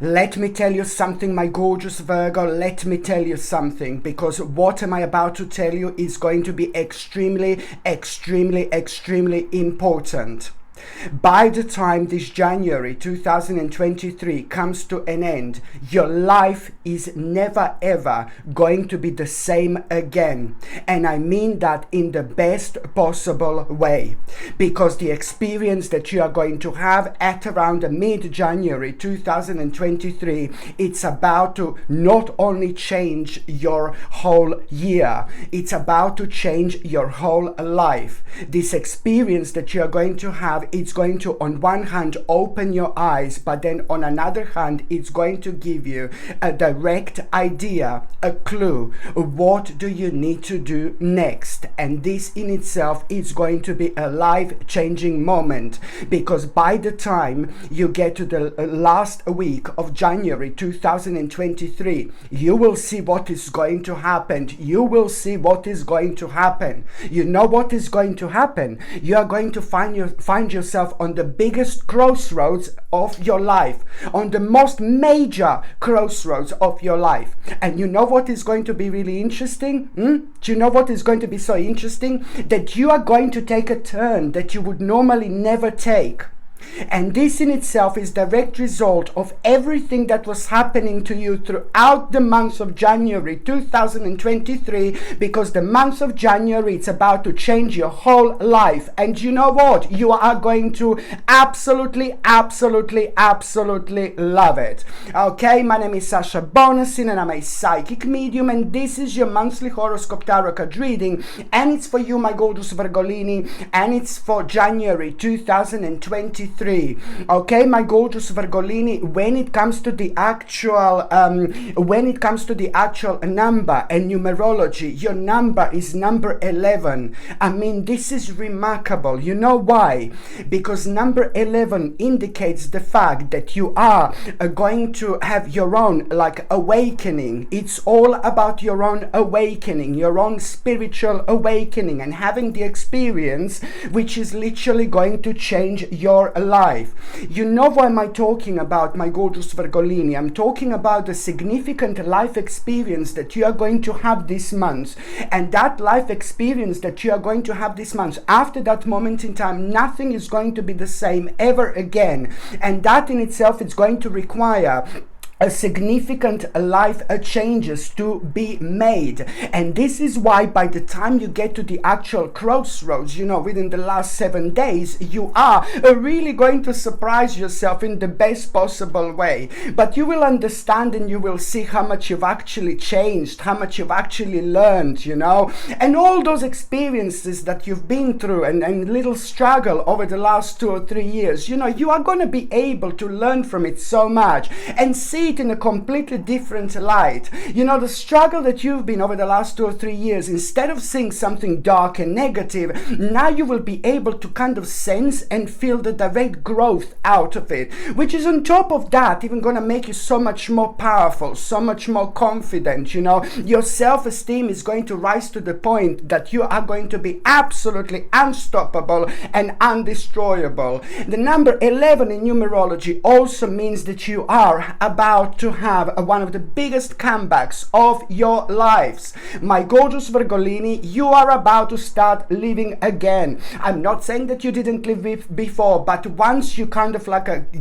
Let me tell you something, my gorgeous Virgo. Let me tell you something, because what am I about to tell you is going to be extremely, extremely, extremely important. By the time this January 2023 comes to an end, your life is never ever going to be the same again. And I mean that in the best possible way, because the experience that you are going to have at around mid-January 2023, it's about to not only change your whole year, it's about to change your whole life. This experience that you are going to have, it's going to, on one hand, open your eyes, but then on another hand, it's going to give you a direct idea, a clue. What do you need to do next? And this in itself is going to be a life-changing moment, because by the time you get to the last week of January 2023, you will see what is going to happen. You will see what is going to happen. You know what is going to happen? You are going to find yourself on the biggest crossroads of your life, on the most major crossroads of your life. And you know what is going to be really interesting? Do you know what is going to be so interesting? That you are going to take a turn that you would normally never take. And this in itself is direct result of everything that was happening to you throughout the month of January 2023, because the month of January, it's about to change your whole life. And you know what? You are going to absolutely, absolutely, absolutely love it. Okay, my name is Sasha Bonasin and I'm a psychic medium, and this is your monthly horoscope tarot card reading, and it's for you, my gorgeous Virgolini, and it's for January 2023. Okay, my gorgeous Virgolini, when it comes to the actual number and numerology, your number is number 11. I mean, this is remarkable. You know why? Because number 11 indicates the fact that you are going to have your own awakening. It's all about your own awakening, your own spiritual awakening, and having the experience which is literally going to change your life. You know what am I talking about, my gorgeous Virgolini? I'm talking about the significant life experience that you are going to have this month. And that life experience that you are going to have this month, after that moment in time, nothing is going to be the same ever again. And that in itself is going to require a significant life changes to be made. And this is why by the time you get to the actual crossroads, within the last 7 days, you are really going to surprise yourself in the best possible way. But you will understand and you will see how much you've actually changed, how much you've actually learned, and all those experiences that you've been through and little struggle over the last 2 or 3 years, you are going to be able to learn from it so much and see it in a completely different light. The struggle that you've been over the last 2 or 3 years, instead of seeing something dark and negative, now you will be able to kind of sense and feel the direct growth out of it, which is on top of that even going to make you so much more powerful, so much more confident. Your self-esteem is going to rise to the point that you are going to be absolutely unstoppable and undestroyable. The number 11 in numerology also means that you are about to have one of the biggest comebacks of your lives. My gorgeous Virgolini, you are about to start living again. I'm not saying that you didn't live before, but once you kind of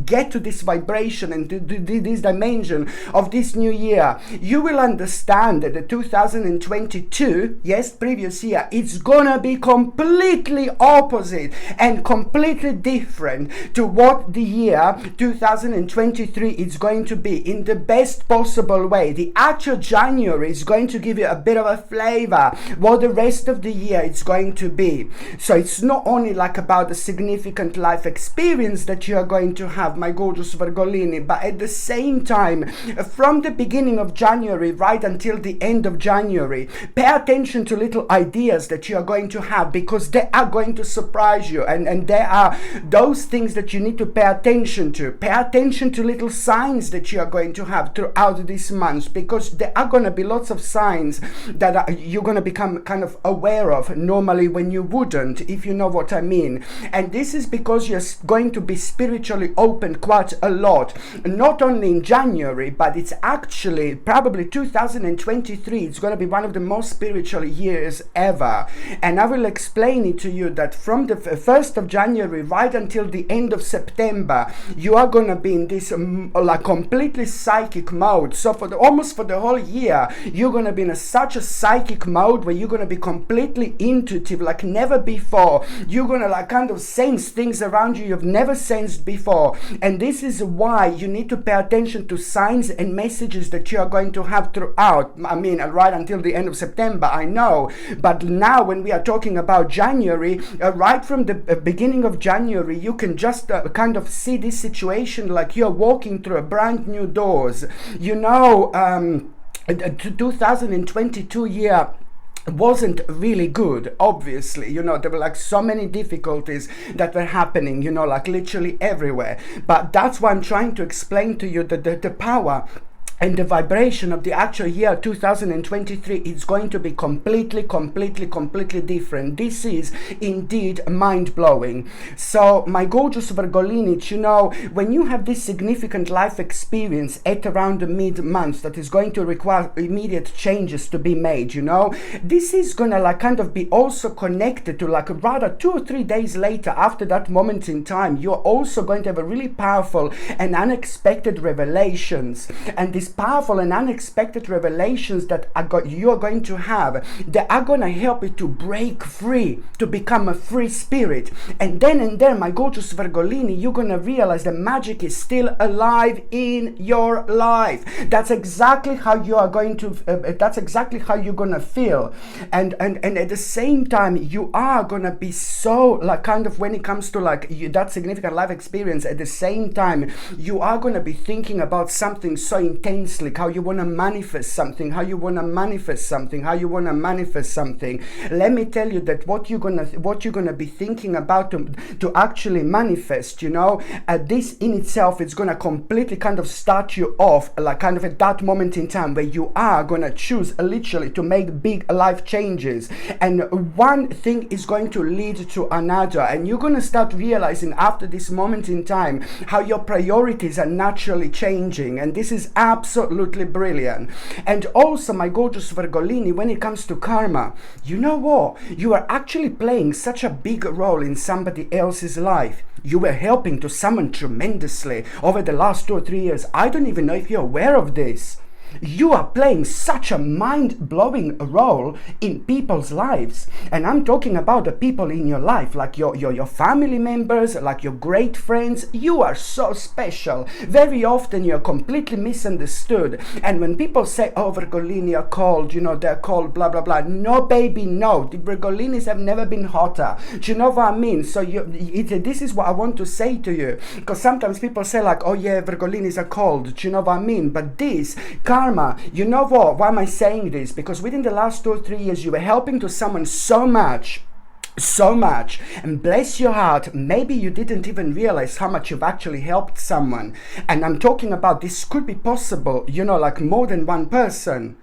get to this vibration and to this dimension of this new year, you will understand that the 2022, yes, previous year, it's gonna be completely opposite and completely different to what the year 2023 is going to be, in the best possible way. The actual January is going to give you a bit of a flavor what the rest of the year is going to be. So it's not only about the significant life experience that you are going to have, my gorgeous Virgolini, but at the same time, from the beginning of January right until the end of January, pay attention to little ideas that you are going to have, because they are going to surprise you, and there are those things that you need to pay attention to. Pay attention to little signs that you are going to have throughout this month, because there are going to be lots of signs that you're going to become kind of aware of normally when you wouldn't, if you know what I mean. And this is because you're going to be spiritually open quite a lot, not only in January, but it's actually probably 2023. It's going to be one of the most spiritual years ever. And I will explain it to you that from the 1st of January right until the end of September, you are going to be in this like completely psychic mode. So for almost for the whole year, you're going to be in such a psychic mode where you're going to be completely intuitive like never before. You're going to like kind of sense things around you you've never sensed before. And this is why you need to pay attention to signs and messages that you are going to have throughout. I mean, right until the end of September, I know. But now when we are talking about January, right from the beginning of January, you can just kind of see this situation like you're walking through a brand new doors. You know, 2022 year wasn't really good, obviously. You know, there were like so many difficulties that were happening, you know, like literally everywhere. But that's why I'm trying to explain to you that the power and the vibration of the actual year 2023 is going to be completely different. This is indeed mind-blowing. So my gorgeous Virgolinic, you know, when you have this significant life experience at around the mid-month that is going to require immediate changes to be made, you know, this is gonna like kind of be also connected to like rather 2 or 3 days later after that moment in time, you're also going to have a really powerful and unexpected revelations. And these powerful and unexpected revelations that you're going to have, they are going to help you to break free, to become a free spirit. And then and there, my gorgeous Virgolini, you're going to realize the magic is still alive in your life. That's exactly how you are going to, that's exactly how you're going to feel. And at the same time, you are going to be so like kind of when it comes to like that significant life experience, at the same time, you are going to be thinking about something so intensely, how you want to manifest something, how you want to manifest something, how you want to manifest something. Let me tell you that what you're gonna be thinking about to actually manifest, you know, this in itself is gonna completely kind of start you off like kind of at that moment in time where you are gonna choose literally to make big life changes, and one thing is going to lead to another, and you're gonna start realizing after this moment in time how your priorities are naturally changing. And this is absolutely brilliant. And also, my gorgeous Virgolini, when it comes to karma, you know what? You are actually playing such a big role in somebody else's life. You were helping to someone tremendously over the last 2 or 3 years. I don't even know if you're aware of this. You are playing such a mind-blowing role in people's lives. And I'm talking about the people in your life, like your family members, like your great friends. You are so special. Very often you're completely misunderstood. And when people say, oh, Virgolini are cold, you know, they're cold, blah, blah, blah. No, baby, no. The Virgolinis have never been hotter. Do you know what I mean? So this is what I want to say to you. Because sometimes people say like, oh yeah, Virgolinis are cold. Do you know what I mean? But this karma, you know what? Why am I saying this? Because within the last 2 or 3 years, you were helping to someone so much, and bless your heart, maybe you didn't even realize how much you've actually helped someone. And I'm talking about this could be possible, you know, like more than one person.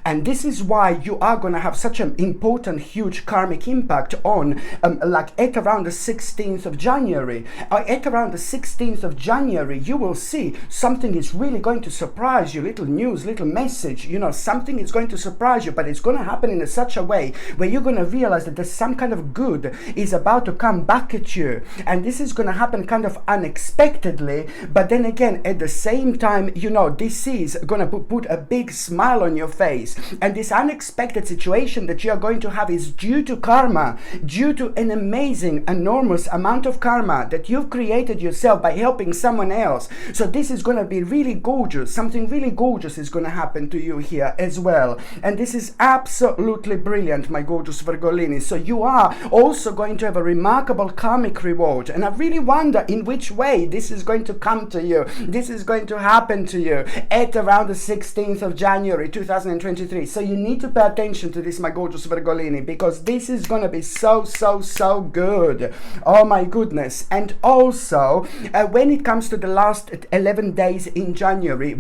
And this is why you are going to have such an important, huge karmic impact on, like at around the 16th of January. At around the 16th of January, you will see something is really going to surprise you. Little news, little message, you know, something is going to surprise you, but it's going to happen in such a way where you're going to realize that there's some kind of good is about to come back at you. And this is going to happen kind of unexpectedly, but then again, at the same time, you know, this is going to put a big smile on your face. And this unexpected situation that you are going to have is due to karma, due to an amazing, enormous amount of karma that you've created yourself by helping someone else. So this is going to be really gorgeous. Something really gorgeous is going to happen to you here as well. And this is absolutely brilliant, my gorgeous Virgolini. So you are also going to have a remarkable karmic reward. And I really wonder in which way this is going to come to you. This is going to happen to you at around the 16th of January 2023. 2023. So you need to pay attention to this, my gorgeous Virgolini, because this is going to be so good. Oh my goodness. And also, when it comes to the last 11 days in January,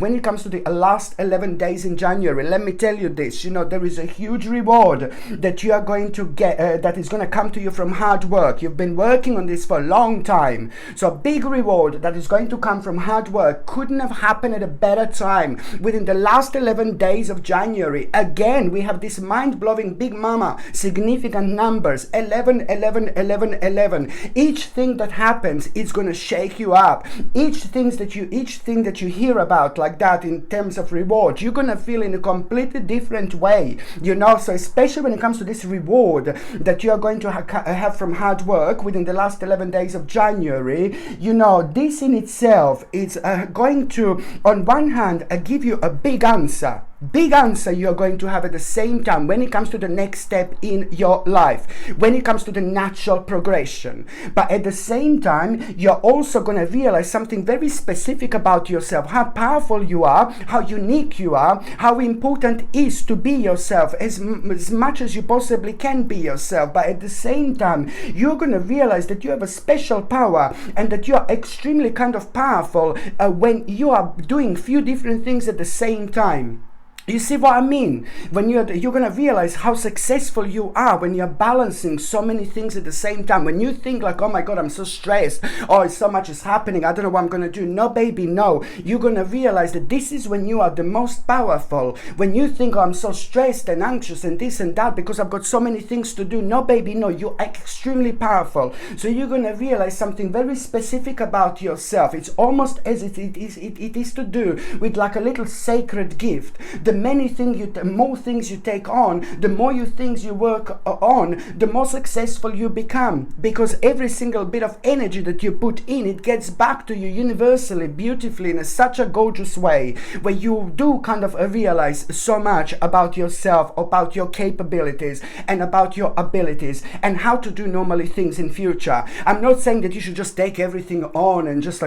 let me tell you this, there is a huge reward that you are going to get, that is going to come to you from hard work. You've been working on this for a long time. So a big reward that is going to come from hard work couldn't have happened at a better time. Within the last 11 days of January, again, we have this mind-blowing big mama, significant numbers, 11, 11, 11, 11. Each thing that happens is going to shake you up. Each thing that you hear about like that in terms of reward, you're going to feel in a completely different way, so especially when it comes to this reward that you are going to have from hard work within the last 11 days of January, this in itself is going to, on one hand, give you a big answer you're going to have at the same time when it comes to the next step in your life, when it comes to the natural progression. But at the same time, you're also going to realize something very specific about yourself, how powerful you are, how unique you are, how important it is to be yourself as much as you possibly can be yourself. But at the same time, you're going to realize that you have a special power and that you are extremely kind of powerful when you are doing few different things at the same time. You see what I mean? When you're going to realize how successful you are when you're balancing so many things at the same time. When you think like, oh my God, I'm so stressed. Oh, so much is happening. I don't know what I'm going to do. No, baby, no. You're going to realize that this is when you are the most powerful. When you think, oh, I'm so stressed and anxious and this and that because I've got so many things to do. No, baby, no. You're extremely powerful. So you're going to realize something very specific about yourself. It's almost as it is to do with like a little sacred gift. The more things you take on, the more things you work on, the more successful you become. Because every single bit of energy that you put in, it gets back to you universally, beautifully, in such a gorgeous way, where you do kind of realize so much about yourself, about your capabilities, and about your abilities, and how to do normally things in future. I'm not saying that you should just take everything on and just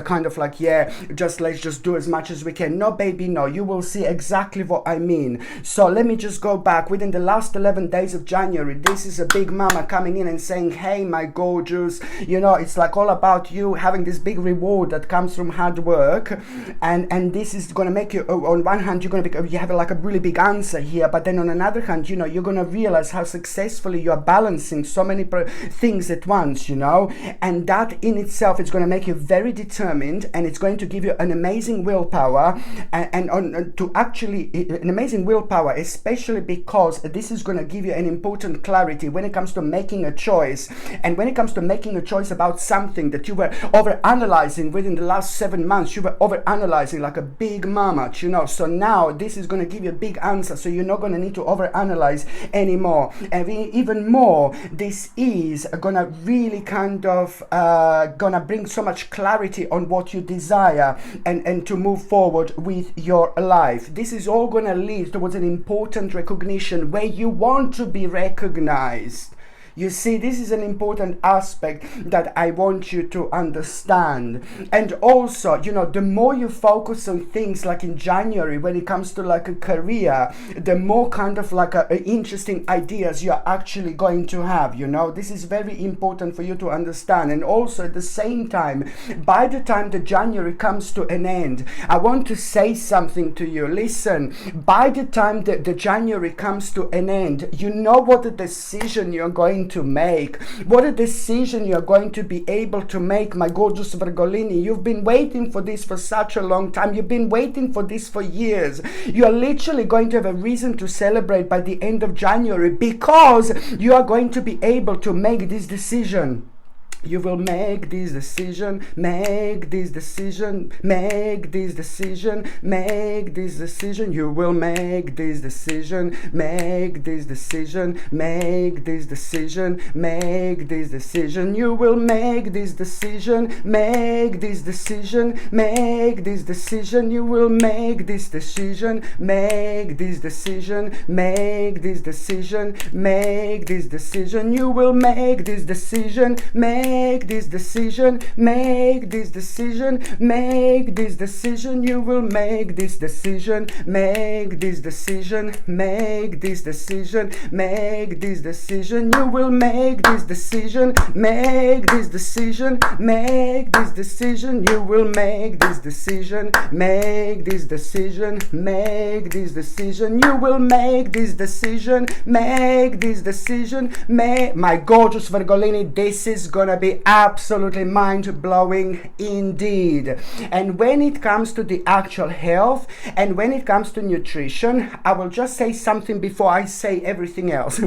let's just do as much as we can. No, baby, no. You will see exactly what I mean. So let me just go back. Within the last 11 days of January, this is a big mama coming in and saying, hey, my gorgeous, it's like all about you having this big reward that comes from hard work, and this is going to make you, on one hand, you have like a really big answer here, but then on another hand, you're going to realize how successfully you are balancing so many things at once, and that in itself is going to make you very determined, and it's going to give you an amazing willpower, and to actually an amazing willpower, especially because this is going to give you an important clarity when it comes to making a choice, and when it comes to making a choice about something that you were over-analyzing within the last 7 months. You were over-analyzing like a big mama, so now this is going to give you a big answer, so you're not going to need to over-analyze anymore. And even more, this is going to really kind of gonna bring so much clarity on what you desire and to move forward with your life. This is all going to lead towards an important recognition where you want to be recognized. You see, this is an important aspect that I want you to understand. And also, the more you focus on things like in January, when it comes to like a career, the more kind of like interesting ideas you're actually going to have, This is very important for you to understand. And also at the same time, by the time the January comes to an end, I want to say something to you. Listen, by the time the January comes to an end, you know what the decision you're going to make, what a decision you're going to be able to make, my gorgeous Virgolini. You've been waiting for this for such a long time. You've been waiting for this for years. You're literally going to have a reason to celebrate by the end of January, because you are going to be able to make this decision. You will make this decision, make this decision, make this decision, make this decision. You will make this decision, make this decision, make this decision, make this decision. You will make this decision, make this decision, make this decision. You will make this decision, make this decision, make this decision, make this decision. You will make this decision, make make this decision, make this decision, make this decision, you will make this decision, make this decision, make this decision, make this decision, you will make this decision, make this decision, make this decision, you will make this decision, make this decision, make this decision, you will make this decision, make this decision, my gorgeous Virgolini, this is gonna be absolutely mind-blowing indeed. And when it comes to the actual health and when it comes to nutrition, I will just say something before I say everything else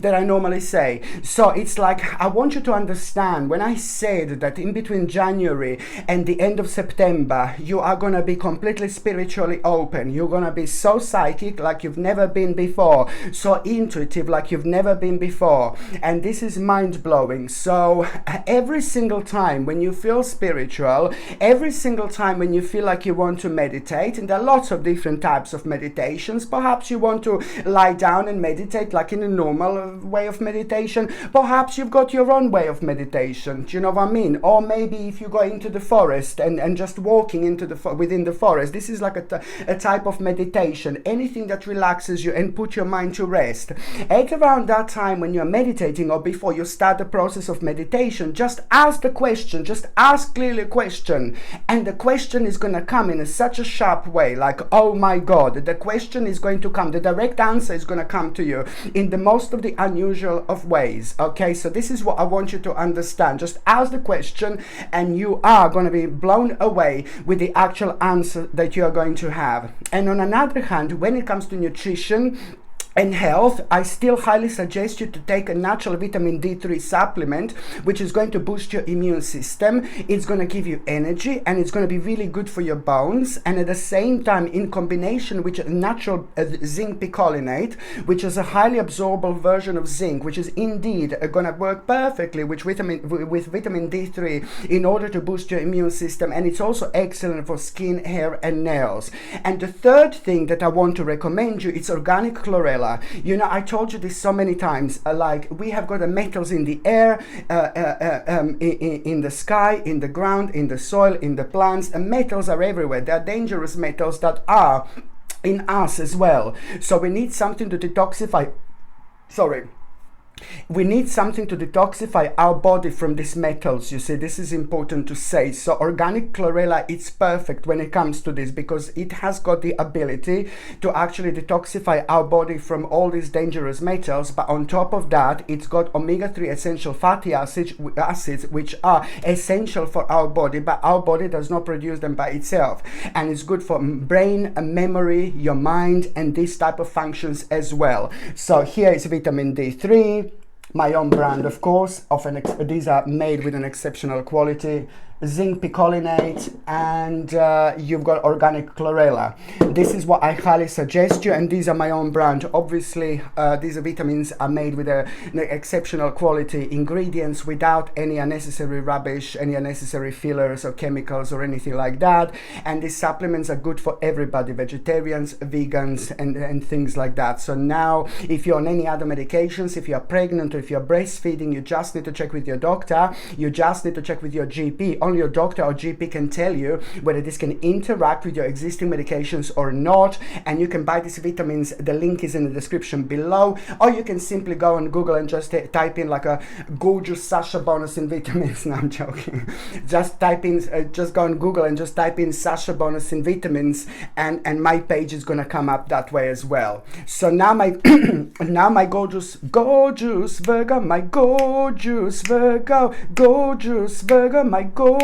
that I normally say. So it's like, I want you to understand, when I said that in between January and the end of September, you are gonna be completely spiritually open. You're gonna be so psychic like you've never been before, so intuitive like you've never been before, and this is mind-blowing. So every single time when you feel spiritual, every single time when you feel like you want to meditate, and there are lots of different types of meditations, perhaps you want to lie down and meditate like in a normal way of meditation, perhaps you've got your own way of meditation, do you know what I mean? Or maybe if you go into the forest and just walking into within the forest, this is like a type of meditation, anything that relaxes you and put your mind to rest. At around that time when you're meditating, or before you start the process of meditation, just ask the question, just ask clearly a question, and the question is going to come in such a sharp way, like, oh my God, the question is going to come, the direct answer is going to come to you in the most of the unusual of ways. Okay, so this is what I want you to understand. Just ask the question and you are going to be blown away with the actual answer that you are going to have. And on another hand, when it comes to nutrition and health, I still highly suggest you to take a natural vitamin D3 supplement, which is going to boost your immune system. It's going to give you energy and it's going to be really good for your bones. And at the same time, in combination with a natural zinc picolinate, which is a highly absorbable version of zinc, which is indeed going to work perfectly with vitamin D3 in order to boost your immune system. And it's also excellent for skin, hair and nails. And the third thing that I want to recommend you is organic chlorella. You know, I told you this so many times, like we have got the metals in the air, in the sky, in the ground, in the soil, in the plants, and metals are everywhere. They are dangerous metals that are in us as well. So we need something to detoxify. We need something to detoxify our body from these metals. You see, this is important to say. So organic chlorella, it's perfect when it comes to this because it has got the ability to actually detoxify our body from all these dangerous metals. But on top of that, it's got omega-3 essential fatty acids, which are essential for our body, but our body does not produce them by itself. And it's good for brain, memory, your mind, and these type of functions as well. So here is vitamin D3. My own brand, of course, these are made with an exceptional quality. Zinc picolinate, and you've got organic chlorella. This is what I highly suggest you, and these are my own brand. Obviously, these vitamins are made with an exceptional quality ingredients without any unnecessary rubbish, any unnecessary fillers or chemicals or anything like that. And these supplements are good for everybody, vegetarians, vegans, and things like that. So now, if you're on any other medications, if you're pregnant or if you're breastfeeding, you just need to check with your doctor. You just need to check with your GP. Only your doctor or GP can tell you whether this can interact with your existing medications or not, and you can buy these vitamins. The link is in the description below, or you can simply go on Google and just type in like a gorgeous Sasha Bonasin vitamins. No, I'm joking. Just type in, just go on Google and just type in Sasha Bonasin vitamins, and my page is gonna come up that way as well. So now my now my gorgeous Virgo, my gorgeous Virgo, gorgeous Virgo, my gorgeous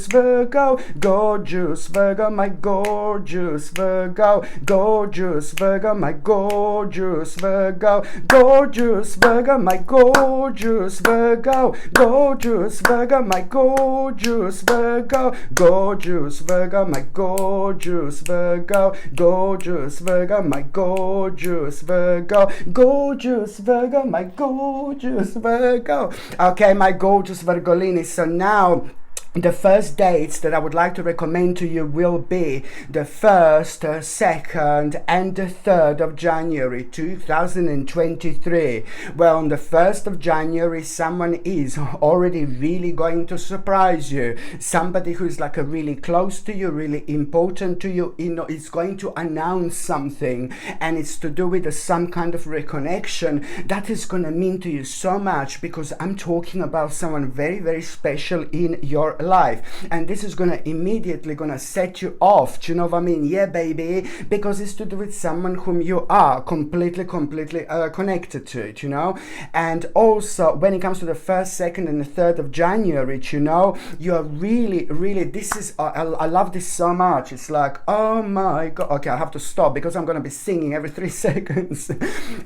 Virgo, gorgeous Virgo, my gorgeous Virgo, gorgeous Virgo, my gorgeous Virgo, gorgeous Virgo, my gorgeous Virgo, gorgeous Virgo, my gorgeous Virgo, gorgeous Virgo, my gorgeous Virgo, gorgeous Virgo, my gorgeous Virgo, gorgeous Virgo, my gorgeous Virgo. Okay, my gorgeous Virgolini. So now The first dates that I would like to recommend to you will be the 1st, 2nd and the 3rd of January 2023. Well, on the 1st of January, someone is already really going to surprise you. Somebody who is like a really close to you, really important to you, is going to announce something, and it's to do with some kind of reconnection that is going to mean to you so much, because I'm talking about someone very, very special in your life, and this is gonna immediately gonna set you off. Do you know what I mean? Yeah, baby, because it's to do with someone whom you are completely connected to, you know. And also when it comes to the 1st, 2nd and the 3rd of January, you know, you are really this is I love this so much. It's like, oh my god. Okay, I have to stop because I'm gonna be singing every 3 seconds.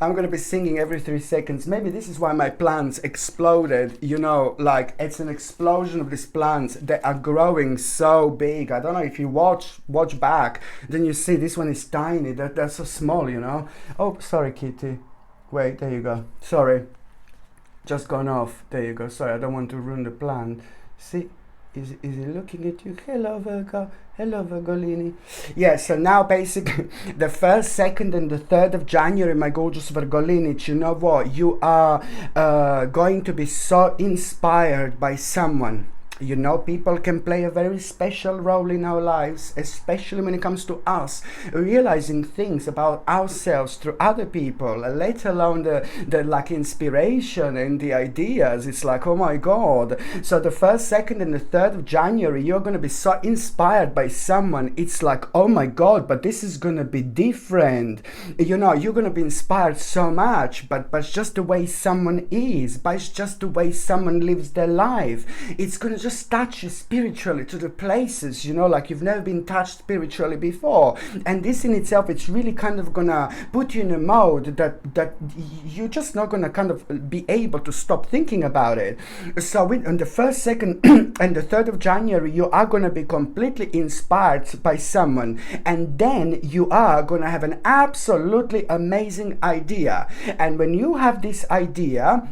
I'm gonna be singing every 3 seconds. Maybe this is why my plants exploded, you know, like it's an explosion of these plants. They are growing so big. I don't know if you watch back, then you see this one is tiny. They're so small, you know. Oh, sorry, kitty. Wait, there you go. Sorry, just gone off. There you go. Sorry, I don't want to ruin the plant. See, is he looking at you? Hello, Virgo. Hello, Virgolini. Yeah, so now basically the 1st, 2nd and the 3rd of January, my gorgeous Virgolini, you know what? You are going to be so inspired by someone. You know, people can play a very special role in our lives, especially when it comes to us realizing things about ourselves through other people, let alone the like inspiration and the ideas. It's like, oh my god. So the 1st, 2nd and the 3rd of January, you're going to be so inspired by someone. It's like, oh my god, but this is going to be different. You know, you're going to be inspired so much, but it's just the way someone is, but it's just the way someone lives their life. It's going to just touch you spiritually to the places, you know, like you've never been touched spiritually before. And this in itself, it's really kind of gonna put you in a mode that you're just not gonna kind of be able to stop thinking about it. So on the 1st, 2nd and the 3rd of January, you are gonna be completely inspired by someone, and then you are gonna have an absolutely amazing idea. And when you have this idea,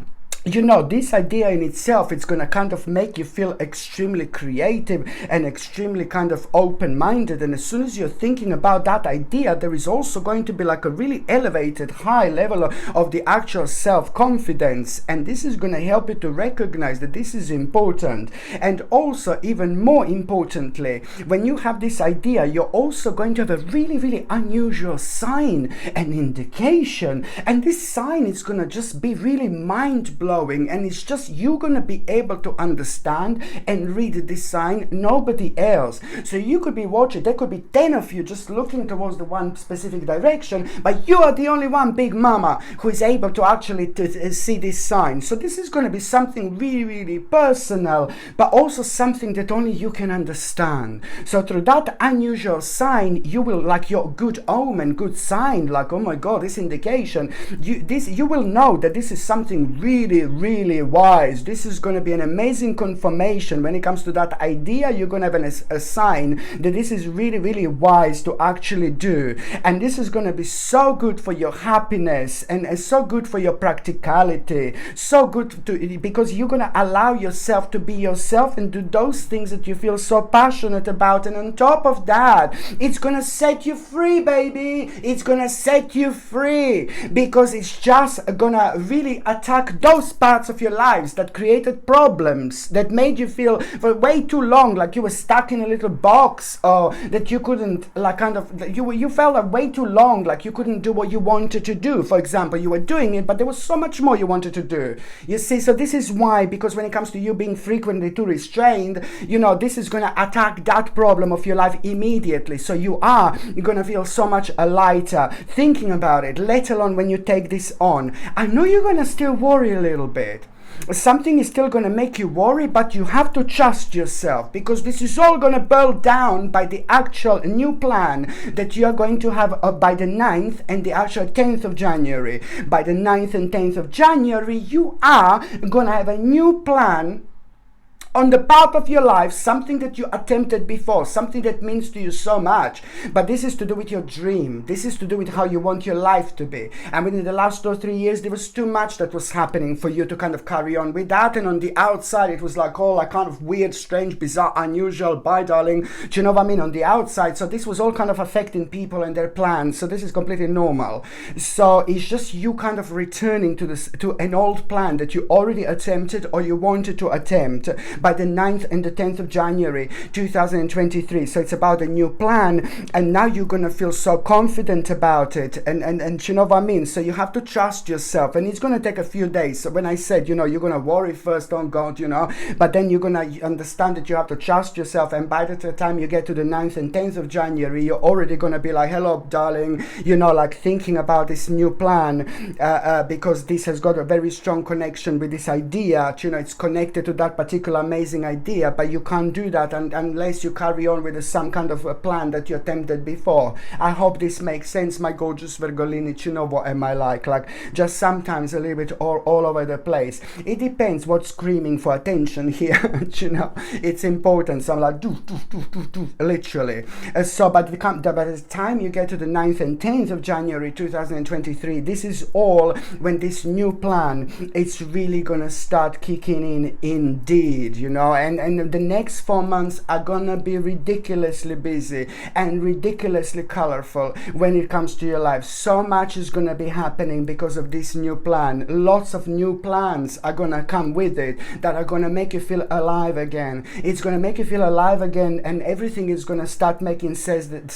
you know, this idea in itself, it's going to kind of make you feel extremely creative and extremely kind of open-minded. And as soon as you're thinking about that idea, there is also going to be like a really elevated high level of the actual self-confidence. And this is going to help you to recognize that this is important. And also, even more importantly, when you have this idea, you're also going to have a really unusual sign and indication. And this sign is going to just be really mind-blowing. And it's just you're gonna be able to understand and read this sign, nobody else. So you could be watching, there could be 10 of you just looking towards the one specific direction, but you are the only one, big mama, who is able to actually see this sign. So this is going to be something really personal, but also something that only you can understand. So through that unusual sign, you will, like your good omen, good sign, like, oh my god, this indication, you will know that this is something really wise. This is going to be an amazing confirmation when it comes to that idea. You're going to have a sign that this is really wise to actually do, and this is going to be so good for your happiness and so good for your practicality, so good because you're going to allow yourself to be yourself and do those things that you feel so passionate about. And on top of that, it's going to set you free, baby. It's going to set you free, because it's just going to really attack those parts of your lives that created problems, that made you feel for way too long like you were stuck in a little box, or that you couldn't, like, kind of, you felt like way too long like you couldn't do what you wanted to do. For example, you were doing it, but there was so much more you wanted to do. You see, so this is why, because when it comes to you being frequently too restrained, you know, this is going to attack that problem of your life immediately. So you're going to feel so much lighter thinking about it, let alone when you take this on. I know you're going to still worry a little bit. Something is still going to make you worry, but you have to trust yourself, because this is all going to boil down by the actual new plan that you are going to have by the 9th and the actual 10th of January. By the 9th and 10th of January, you are going to have a new plan on the path of your life, something that you attempted before, something that means to you so much, but this is to do with your dream. This is to do with how you want your life to be. And within the last 2 or 3 years, there was too much that was happening for you to kind of carry on with that. And on the outside, it was like all like kind of weird, strange, bizarre, unusual, bye darling. Do you know what I mean? On the outside. So this was all kind of affecting people and their plans. So this is completely normal. So it's just you kind of returning to an old plan that you already attempted or you wanted to attempt by the 9th and the 10th of January 2023. So it's about a new plan, and now you're gonna feel so confident about it, and you know what I mean. So you have to trust yourself, and it's gonna take a few days. So when I said, you know, you're gonna worry first on God, you know, but then you're gonna understand that you have to trust yourself, and by the time you get to the 9th and 10th of January, you're already gonna be like, hello darling, you know, like thinking about this new plan, because this has got a very strong connection with this idea. You know, it's connected to that particular amazing idea, but you can't do that unless you carry on with some kind of a plan that you attempted before. I hope this makes sense, my gorgeous Virgolini. You know what am I like just sometimes a little bit all over the place. It depends what's screaming for attention here. You know, it's important. So I'm like do literally. So by the time you get to the 9th and 10th of January 2023, this is all when this new plan, it's really gonna start kicking in indeed, you know. And the next 4 months are gonna be ridiculously busy and ridiculously colorful when it comes to your life. So much is gonna be happening because of this new plan. Lots of new plans are gonna come with it that are gonna make you feel alive again. It's gonna make you feel alive again, and everything is gonna start making sense that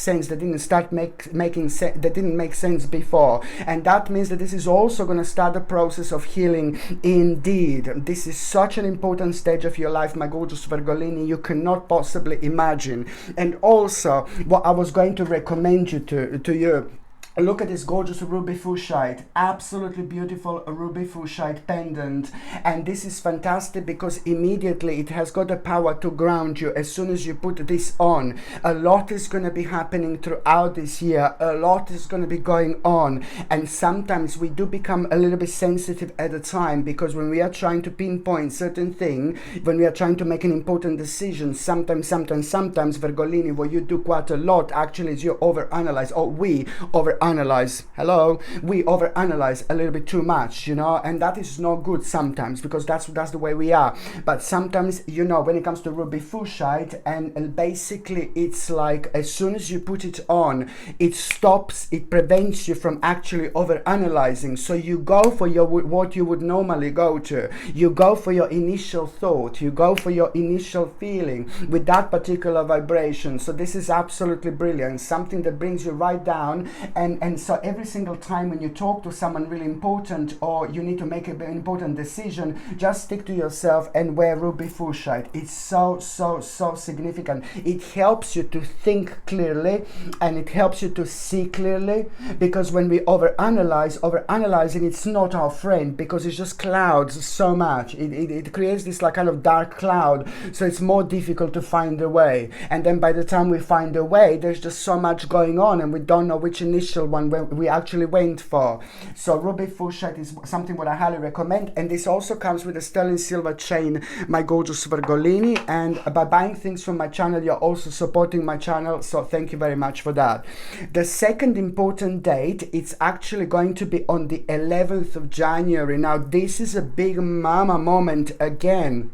didn't make sense before. And that means that this is also gonna start the process of healing indeed. This is such an important stage of your life, my gorgeous Virgolini, you cannot possibly imagine. And also, what I was going to recommend you to you, look at this gorgeous ruby fuchsite, absolutely beautiful ruby fuchsite pendant. And this is fantastic because immediately it has got the power to ground you as soon as you put this on. A lot is going to be happening throughout this year. A lot is going to be going on. And sometimes we do become a little bit sensitive at a time, because when we are trying to pinpoint certain thing, when we are trying to make an important decision, sometimes, Virgolini, what you do quite a lot actually is you overanalyze, or we overanalyze. We overanalyze a little bit too much, you know, and that is not good sometimes, because that's the way we are. But sometimes, you know, when it comes to ruby fuchsite, and basically it's like as soon as you put it on, it stops, it prevents you from actually overanalyzing. So you go for what you would normally go to. You go for your initial thought, you go for your initial feeling with that particular vibration. So this is absolutely brilliant, something that brings you right down. And so every single time when you talk to someone really important, or you need to make an important decision, just stick to yourself and wear ruby fuchsite. It's so significant. It helps you to think clearly, and it helps you to see clearly, because when we overanalyzing, it's not our friend, because it just clouds so much. It creates this like kind of dark cloud, so it's more difficult to find the way. And then by the time we find the way, there's just so much going on, and we don't know which initial one we actually went for. So ruby fuchsite is something what I highly recommend. And this also comes with a sterling silver chain, my gorgeous Virgolini. And by buying things from my channel, you're also supporting my channel, so thank you very much for that. The second important date, it's actually going to be on the 11th of January. Now this is a big mama moment again.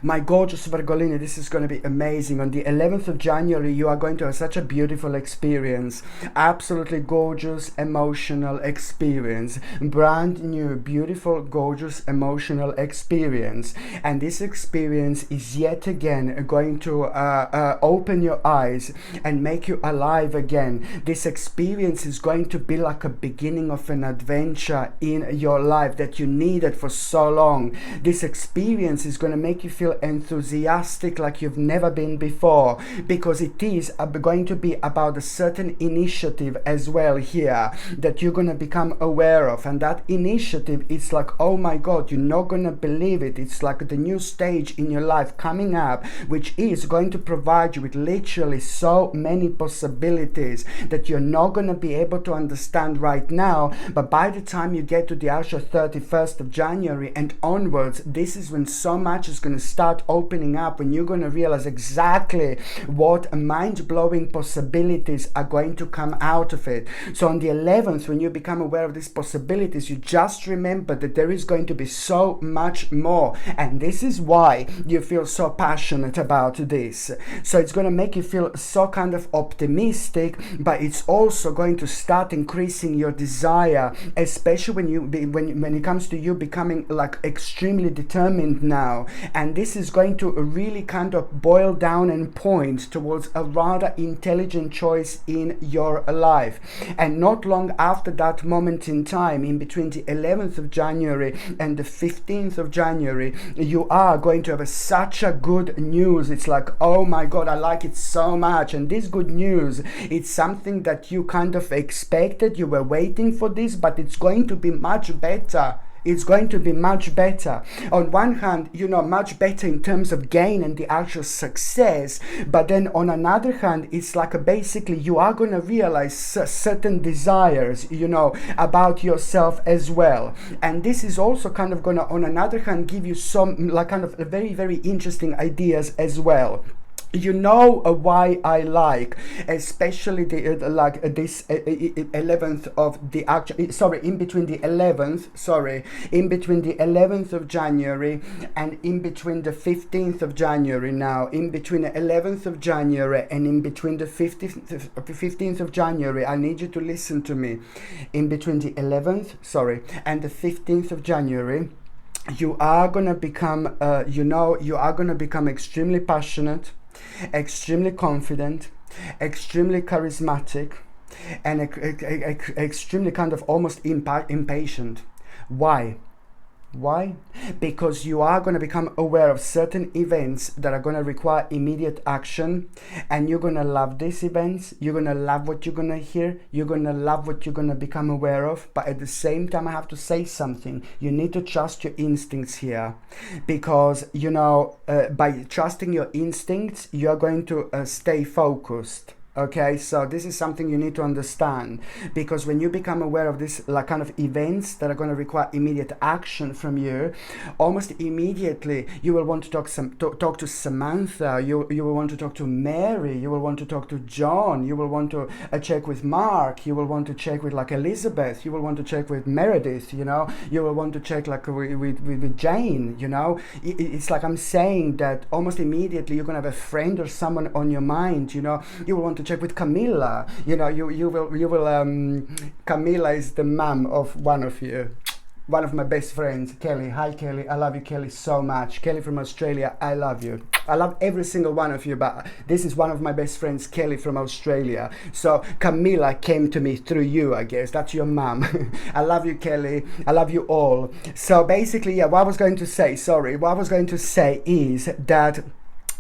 My gorgeous Virgolini, this is going to be amazing. On the 11th of January, you are going to have such a beautiful experience. Absolutely gorgeous, emotional experience. Brand new, beautiful, gorgeous, emotional experience. And this experience is yet again going to open your eyes and make you alive again. This experience is going to be like a beginning of an adventure in your life that you needed for so long. This experience is going to make you feel enthusiastic like you've never been before, because it is going to be about a certain initiative as well here that you're going to become aware of. And that initiative, it's like, oh my God, you're not going to believe it. It's like the new stage in your life coming up, which is going to provide you with literally so many possibilities that you're not going to be able to understand right now. But by the time you get to the actual 31st of January and onwards, this is when so much is just going to start opening up, and you're going to realize exactly what mind-blowing possibilities are going to come out of it. So on the 11th, when you become aware of these possibilities, you just remember that there is going to be so much more, and this is why you feel so passionate about this. So it's going to make you feel so kind of optimistic, but it's also going to start increasing your desire, especially when it comes to you becoming like extremely determined now. And this is going to really kind of boil down and point towards a rather intelligent choice in your life. And not long after that moment in time, in between the 11th of January and the 15th of January, you are going to have such a good news. It's like, oh my God, I like it so much. And this good news, it's something that you kind of expected, you were waiting for this, but it's going to be much better. It's going to be much better. On one hand, much better in terms of gain and the actual success, but then on another hand, it's like basically you are going to realize certain desires, about yourself as well. And this is also kind of going to, on another hand, give you some like kind of very, very interesting ideas as well. Why I like, especially the this 11th of the actual, in between the 11th of January and in between the 15th of January. Now, in between the 11th of January and in between the 15th of January, I need you to listen to me. In between the 11th, and the 15th of January, you are gonna become, you are gonna become extremely passionate, extremely confident, extremely charismatic, and extremely kind of almost impatient. Why? Because you are going to become aware of certain events that are going to require immediate action, and you're going to love these events. You're going to love what you're going to hear. You're going to love what you're going to become aware of. But at the same time, I have to say something. You need to trust your instincts here, because by trusting your instincts, you're going to stay focused. Okay, so this is something you need to understand, because when you become aware of this like kind of events that are going to require immediate action from you, almost immediately you will want to talk to Samantha, you will want to talk to Mary, you will want to talk to John, you will want to check with Mark, you will want to check with like Elizabeth, you will want to check with Meredith, you will want to check like with Jane. It's like I'm saying that almost immediately you're going to have a friend or someone on your mind. You will want to check with Camilla. You will Camilla is the mom of one of my best friends, Kelly. Hi Kelly, I love you, Kelly, so much. Kelly from Australia, I love you. I love every single one of you, but this is one of my best friends, Kelly from Australia. So Camilla came to me through you, I guess. That's your mom. I love you, Kelly. I love you all. So basically, what I was going to say is that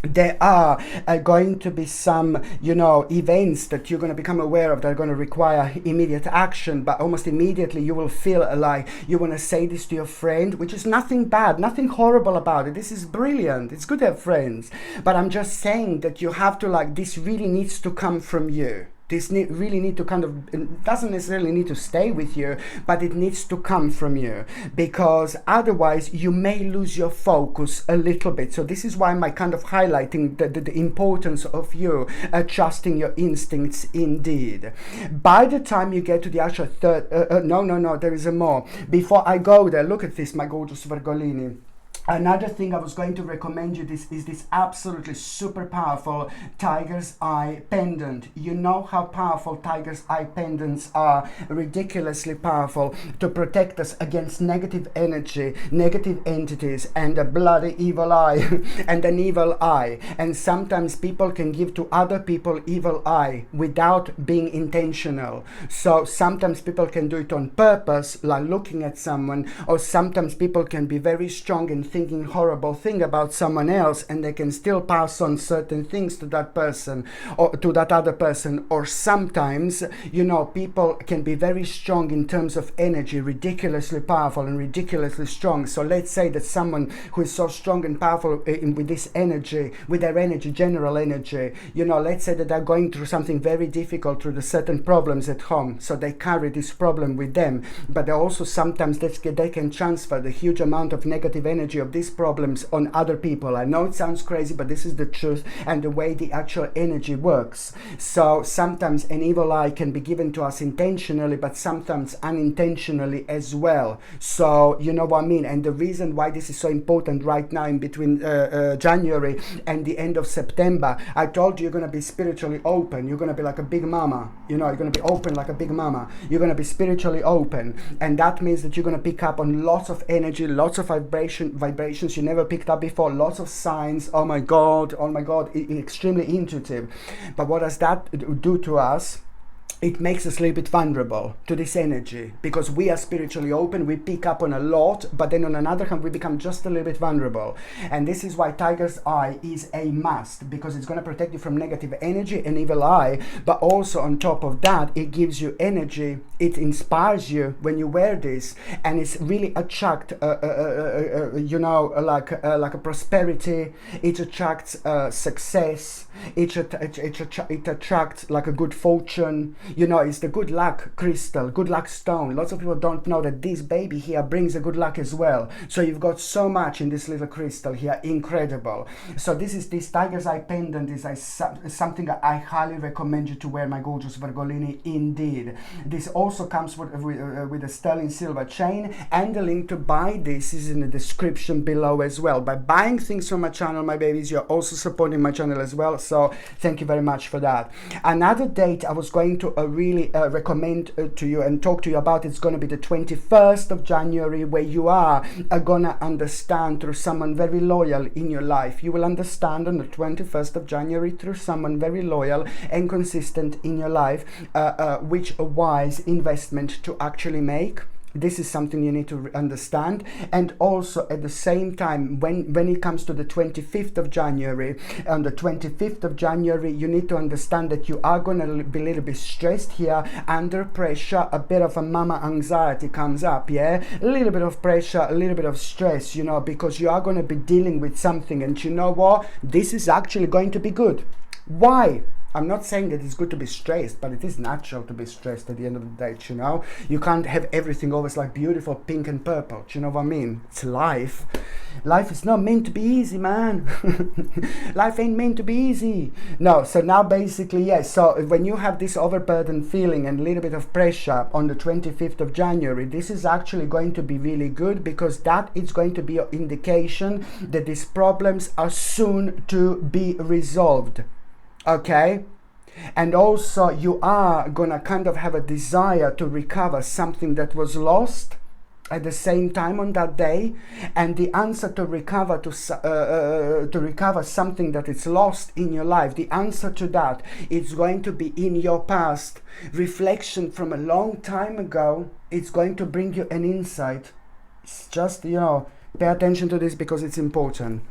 there are going to be some, events that you're going to become aware of that are going to require immediate action, but almost immediately you will feel like you want to say this to your friend, which is nothing bad, nothing horrible about it. This is brilliant. It's good to have friends. But I'm just saying that you have to this really needs to come from you. This really need to kind of, it doesn't necessarily need to stay with you, but it needs to come from you, because otherwise you may lose your focus a little bit. So this is why I'm kind of highlighting the importance of you trusting your instincts indeed. By the time you get to the actual third, no, there is a more. Before I go there, look at this, my gorgeous Virgolini. Another thing I was going to recommend you is this absolutely super powerful Tiger's Eye pendant. You know how powerful Tiger's Eye pendants are, ridiculously powerful to protect us against negative energy, negative entities, and a bloody evil eye and an evil eye. And sometimes people can give to other people evil eye without being intentional. So sometimes people can do it on purpose, like looking at someone, or sometimes people can be very strong and thinking horrible thing about someone else, and they can still pass on certain things to that person or to that other person. Or sometimes people can be very strong in terms of energy, ridiculously powerful and ridiculously strong. So let's say that someone who is so strong and powerful with this energy, with their energy, general energy, let's say that they're going through something very difficult, through the certain problems at home, so they carry this problem with them. But they also sometimes they can transfer the huge amount of negative energy of these problems on other people. I know it sounds crazy, but this is the truth and the way the actual energy works. So sometimes an evil eye can be given to us intentionally, but sometimes unintentionally as well. So you know what I mean. And the reason why this is so important right now in between January and the end of September, I told you you're going to be spiritually open. You're going to be like a big mama. You know, you're going to be open like a big mama. You're going to be spiritually open, and that means that you're going to pick up on lots of energy, lots of vibrations you never picked up before, lots of signs. Oh my god, extremely intuitive. But what does that do to us? It makes us a little bit vulnerable to this energy, because we are spiritually open, we pick up on a lot, but then on another hand we become just a little bit vulnerable. And this is why tiger's eye is a must, because it's going to protect you from negative energy and evil eye, but also on top of that it gives you energy, it inspires you when you wear this, and it's really attract you know, like a prosperity. It attracts success, it attracts like a good fortune. You know, it's the good luck crystal, good luck stone. Lots of people don't know that this baby here brings a good luck as well. So you've got so much in this little crystal here, incredible. So this tiger's eye pendant is something that I highly recommend you to wear, my gorgeous Virgolini, indeed. This also comes with a sterling silver chain, and the link to buy this is in the description below as well. By buying things from my channel, my babies, you're also supporting my channel as well. So thank you very much for that. Another date I was going to really recommend to you and talk to you about, it's going to be the 21st of January, where you are gonna understand through someone very loyal in your life. You will understand on the 21st of January through someone very loyal and consistent in your life which a wise investment to actually make. This is something you need to understand. And also at the same time, when it comes to the 25th of January, on the 25th of January, you need to understand that you are going to be a little bit stressed here, under pressure. A bit of a mama anxiety comes up, yeah, a little bit of pressure, a little bit of stress, you know, because you are going to be dealing with something. And you know what, this is actually going to be good. Why? I'm not saying that it's good to be stressed, but it is natural to be stressed at the end of the day, you know? You can't have everything always like beautiful pink and purple, do you know what I mean? It's life. Life is not meant to be easy, man. Life ain't meant to be easy. No, so now basically, yes, so when you have this overburdened feeling and a little bit of pressure on the 25th of January, this is actually going to be really good, because that is going to be your indication that these problems are soon to be resolved. Okay, and also you are gonna kind of have a desire to recover something that was lost at the same time on that day, and the answer to recover something that is lost in your life, the answer to that is going to be in your past reflection from a long time ago. It's going to bring you an insight. It's just, you know, pay attention to this because it's important.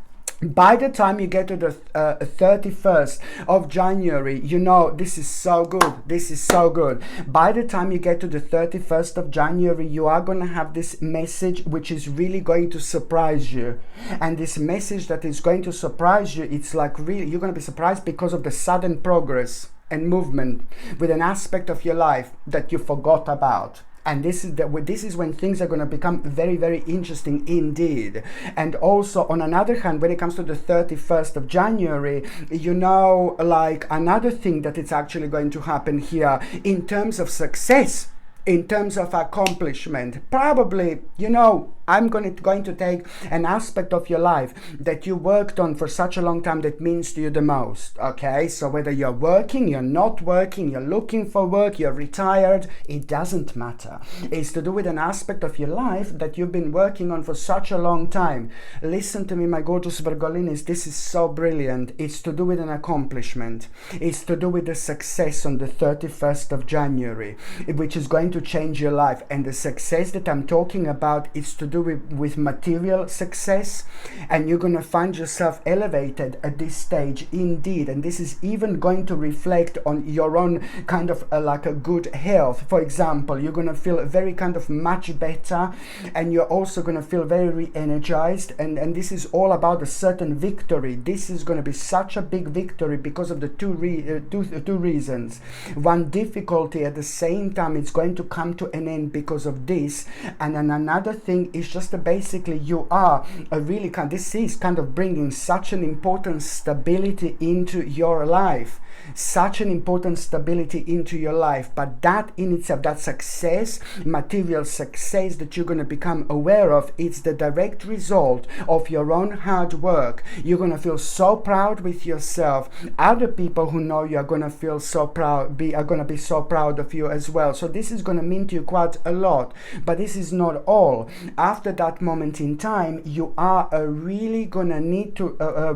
By the time you get to the 31st of January, you know, this is so good. This is so good. By the time you get to the 31st of January, you are going to have this message which is really going to surprise you. And this message that is going to surprise you, it's like really, you're going to be surprised because of the sudden progress and movement with an aspect of your life that you forgot about. And this is when things are going to become very, very interesting indeed. And also, on another hand, when it comes to the 31st of January, you know, like another thing that it's actually going to happen here in terms of success, in terms of accomplishment, probably, you know, I'm going to take an aspect of your life that you worked on for such a long time that means to you the most, okay? So whether you're working, you're not working, you're looking for work, you're retired, it doesn't matter. It's to do with an aspect of your life that you've been working on for such a long time. Listen to me, my gorgeous Virgolinis, this is so brilliant. It's to do with an accomplishment. It's to do with the success on the 31st of January, which is going to change your life. And the success that I'm talking about is to do with material success, and you're going to find yourself elevated at this stage indeed. And this is even going to reflect on your own kind of like a good health. For example, you're going to feel very kind of much better, and you're also going to feel very re-energized, and this is all about a certain victory. This is going to be such a big victory because of the two reasons. One, difficulty, at the same time it's going to come to an end because of this, and then another thing is it's just basically you are a really this is kind of bringing such an important stability into your life. Such an important stability into your life. But that in itself, that success, material success that you're going to become aware of, it's the direct result of your own hard work. You're going to feel so proud with yourself. Other people who know you are going to feel so proud, are going to be so proud of you as well. So this is going to mean to you quite a lot. But this is not all. After that moment in time, you are really going to need to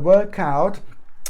work out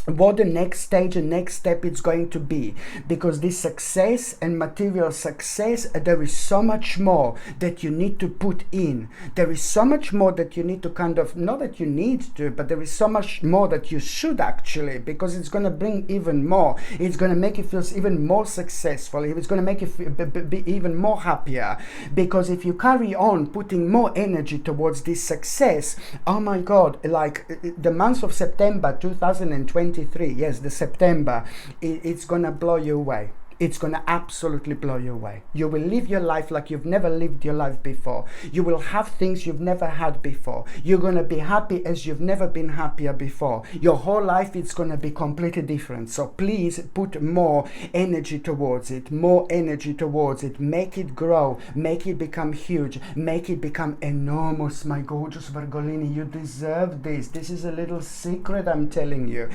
what the next stage and next step is going to be, because this success and material success, there is so much more that you need to put in. There is so much more that you need to kind of, not that you need to, but there is so much more that you should actually, because it's going to bring even more. It's going to make you feel even more successful. It's going to make you be even more happier, because if you carry on putting more energy towards this success, oh my God, like the month of September 2023, yes, the September, it's gonna blow you away. It's going to absolutely blow you away. You will live your life like you've never lived your life before. You will have things you've never had before. You're going to be happy as you've never been happier before. Your whole life is going to be completely different. So please put more energy towards it. More energy towards it. Make it grow. Make it become huge. Make it become enormous. My gorgeous Virgolini, you deserve this. This is a little secret I'm telling you.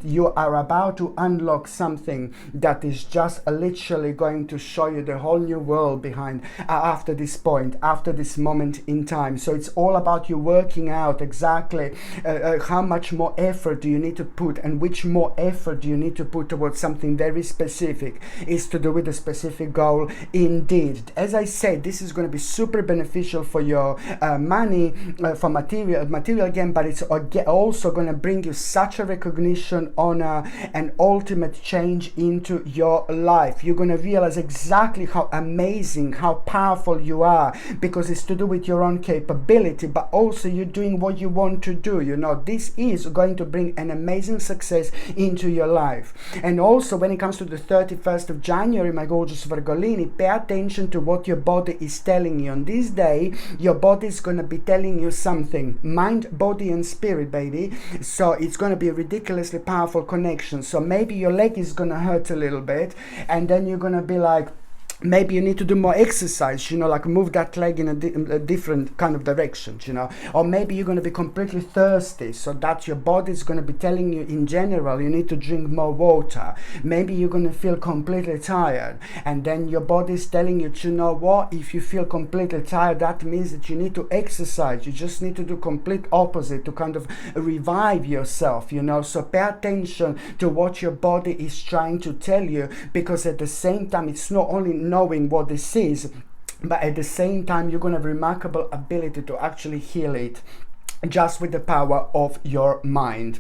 You are about to unlock something that is just literally going to show you the whole new world behind after this point, after this moment in time. So it's all about you working out exactly how much more effort do you need to put, and which more effort do you need to put towards something very specific. Is to do with a specific goal indeed. As I said, this is going to be super beneficial for your money, for material again, but it's also going to bring you such a recognition, honor, and ultimate change into your life. You're going to realize exactly how amazing, how powerful you are, because it's to do with your own capability, but also you're doing what you want to do. You know, this is going to bring an amazing success into your life. And also when it comes to the 31st of January, my gorgeous Virgolini, pay attention to what your body is telling you. On this day, your body is going to be telling you something. Mind, body, and spirit, baby. So it's going to be a ridiculously powerful connection. So maybe your leg is going to hurt a little bit, and then you're going to be like, maybe you need to do more exercise, you know, like move that leg in a different kind of direction, you know. Or maybe you're going to be completely thirsty, so that your body is going to be telling you in general you need to drink more water. Maybe you're going to feel completely tired, and then your body is telling you, you know what, if you feel completely tired, that means that you need to exercise. You just need to do complete opposite to kind of revive yourself, you know. So pay attention to what your body is trying to tell you, because at the same time it's not only knowing what this is, but at the same time you're going to have remarkable ability to actually heal it just with the power of your mind.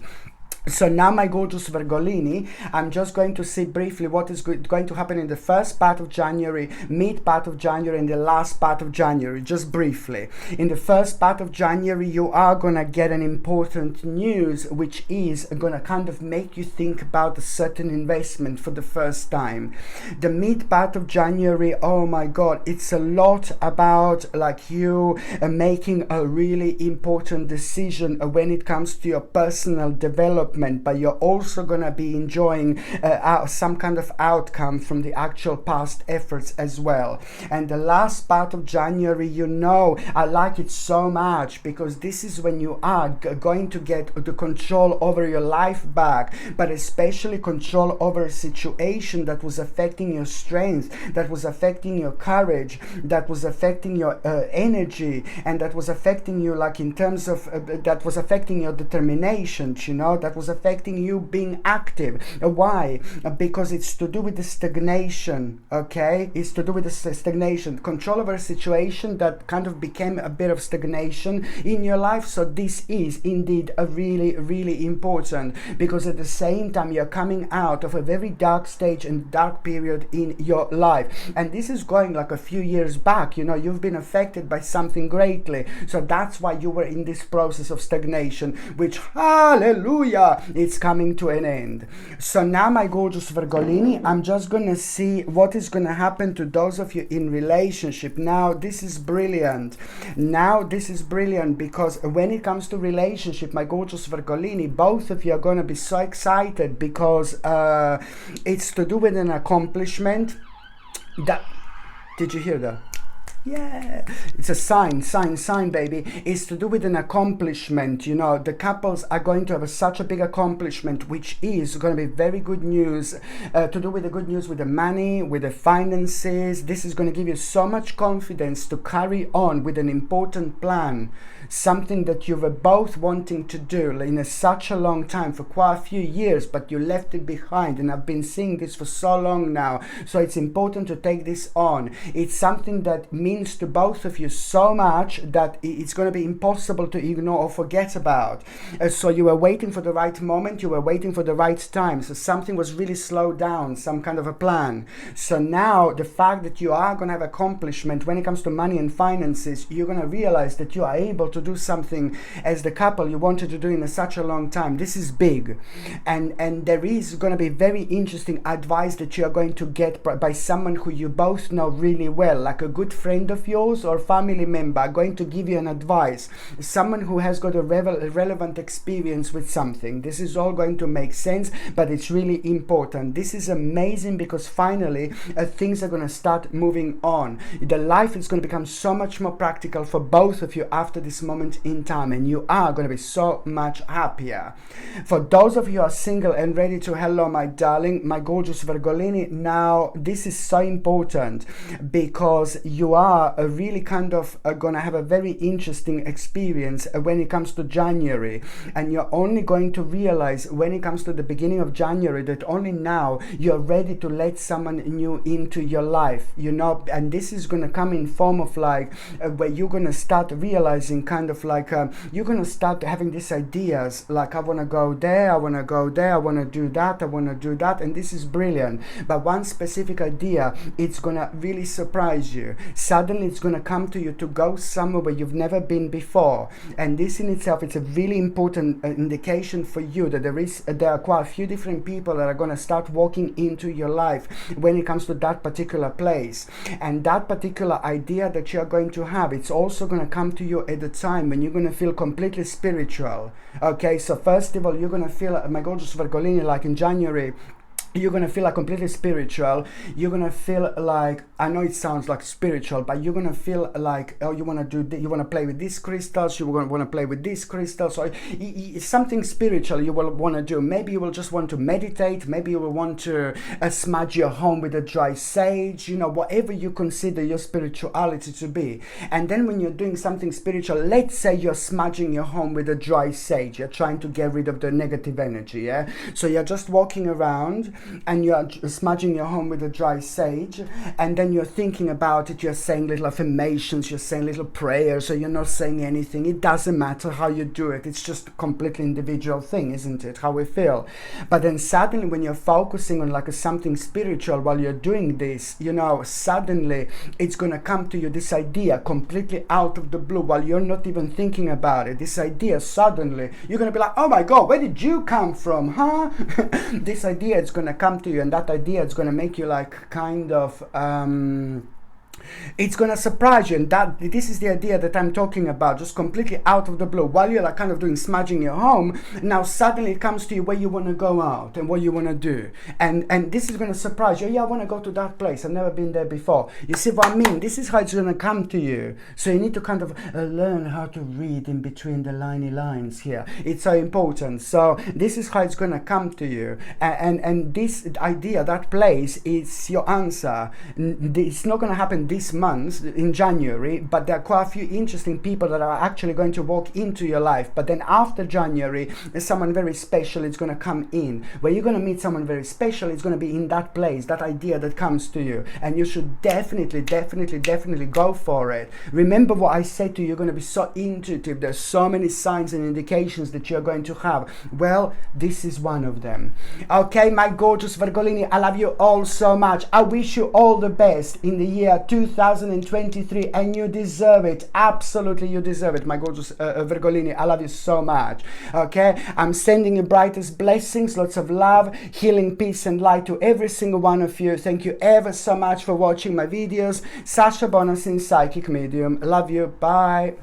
So now, my gorgeous Virgolini, I'm just going to see briefly what is going to happen in the first part of January, mid part of January, and the last part of January, just briefly. In the first part of January, you are going to get an important news, which is going to kind of make you think about a certain investment for the first time. The mid part of January, oh my God, it's a lot about like you making a really important decision when it comes to your personal development. But you're also going to be enjoying some kind of outcome from the actual past efforts as well. And the last part of January, you know, I like it so much, because this is when you are going to get the control over your life back, but especially control over a situation that was affecting your strength, that was affecting your courage, that was affecting your energy, and that was affecting you like in terms of that was affecting your determination, you know, that was affecting you being active. Why? Because it's to do with the stagnation, okay? It's to do with the stagnation, control over a situation that kind of became a bit of stagnation in your life. So this is indeed a really, really important, because at the same time you're coming out of a very dark stage and dark period in your life. And this is going like a few years back, you know, you've been affected by something greatly. So that's why you were in this process of stagnation, which, hallelujah, it's coming to an end. So now, my gorgeous Virgolini, I'm just gonna see what is gonna happen to those of you in relationship. Now this is brilliant. Now this is brilliant, because when it comes to relationship, my gorgeous Virgolini, both of you are gonna be so excited, because it's to do with an accomplishment that, did you hear that? Yeah, it's a sign, baby. It's to do with an accomplishment. You know, the couples are going to have such a big accomplishment, which is going to be very good news, to do with the good news with the money, with the finances. This is going to give you so much confidence to carry on with an important plan, something that you were both wanting to do in such a long time, for quite a few years, but you left it behind. And I've been seeing this for so long now, so it's important to take this on. It's something that means to both of you so much that it's going to be impossible to ignore or forget about. So you were waiting for the right moment, you were waiting for the right time, so something was really slowed down, some kind of a plan. So now the fact that you are going to have accomplishment when it comes to money and finances, you're going to realize that you are able to do something as the couple you wanted to do in such a long time. This is big, and there is going to be very interesting advice that you are going to get by someone who you both know really well, like a good friend of yours or family member, going to give you an advice, someone who has got a relevant experience with something. This is all going to make sense, but it's really important. This is amazing, because finally things are going to start moving on. The life is going to become so much more practical for both of you after this moment in time, and you are going to be so much happier. For those of you who are single and ready to, hello my darling, my gorgeous Virgolini, now this is so important, because you are really kind of gonna have a very interesting experience when it comes to January, and you're only going to realize when it comes to the beginning of January that only now you're ready to let someone new into your life, you know. And this is gonna come in form of like where you're gonna start realizing kind of like you're gonna start having these ideas like, I want to go there, I want to go there, I want to do that, I want to do that. And this is brilliant, but one specific idea, it's gonna really surprise you. Suddenly it's going to come to you to go somewhere where you've never been before, and this in itself, it's a really important indication for you that there are quite a few different people that are going to start walking into your life when it comes to that particular place. And that particular idea that you're going to have, it's also going to come to you at the time when you're going to feel completely spiritual. Okay, so first of all, you're going to feel, my gorgeous Virgolini, like in January, you're going to feel like completely spiritual. You're going to feel like, I know it sounds like spiritual, but you're going to feel like, oh, you want to do, you want to play with these crystals, you're going to want to play with these crystals, or it's something spiritual you will want to do. Maybe you will just want to meditate, maybe you will want to smudge your home with a dry sage, you know, whatever you consider your spirituality to be. And then when you're doing something spiritual, let's say you're smudging your home with a dry sage, you're trying to get rid of the negative energy, yeah? So you're just walking around and you're smudging your home with a dry sage, and then you're thinking about it, you're saying little affirmations, you're saying little prayers, or you're not saying anything. It doesn't matter how you do it, it's just a completely individual thing, isn't it, how we feel. But then suddenly when you're focusing on like something spiritual while you're doing this, you know, suddenly it's gonna come to you, this idea completely out of the blue while you're not even thinking about it. This idea, suddenly you're gonna be like, oh my god, where did you come from, huh? This idea is gonna come to you, and that idea is gonna make you like kind of it's gonna surprise you. And that this is the idea that I'm talking about, just completely out of the blue while you're like kind of doing smudging your home. Now suddenly it comes to you where you want to go out and what you want to do, and this is gonna surprise you. Yeah, I want to go to that place, I've never been there before. You see what I mean? This is how it's gonna come to you. So you need to kind of learn how to read in between the lines here. It's so important. So this is how it's gonna come to you, and this idea, that place, is your answer. It's not gonna happen this month in January, but there are quite a few interesting people that are actually going to walk into your life. But then after January, someone very special is going to come in, where you're going to meet someone very special. It's going to be in that place, that idea that comes to you, and you should definitely go for it. Remember what I said to you, you're going to be so intuitive. There's so many signs and indications that you're going to have. Well, this is one of them. Okay, my gorgeous Virgolini, I love you all so much. I wish you all the best in the year 2023, and you deserve it. Absolutely, you deserve it, my gorgeous Virgolini. I love you so much. Okay, I'm sending you brightest blessings, lots of love, healing, peace, and light to every single one of you. Thank you ever so much for watching my videos. Sasha Bonasin, Psychic Medium. Love you. Bye.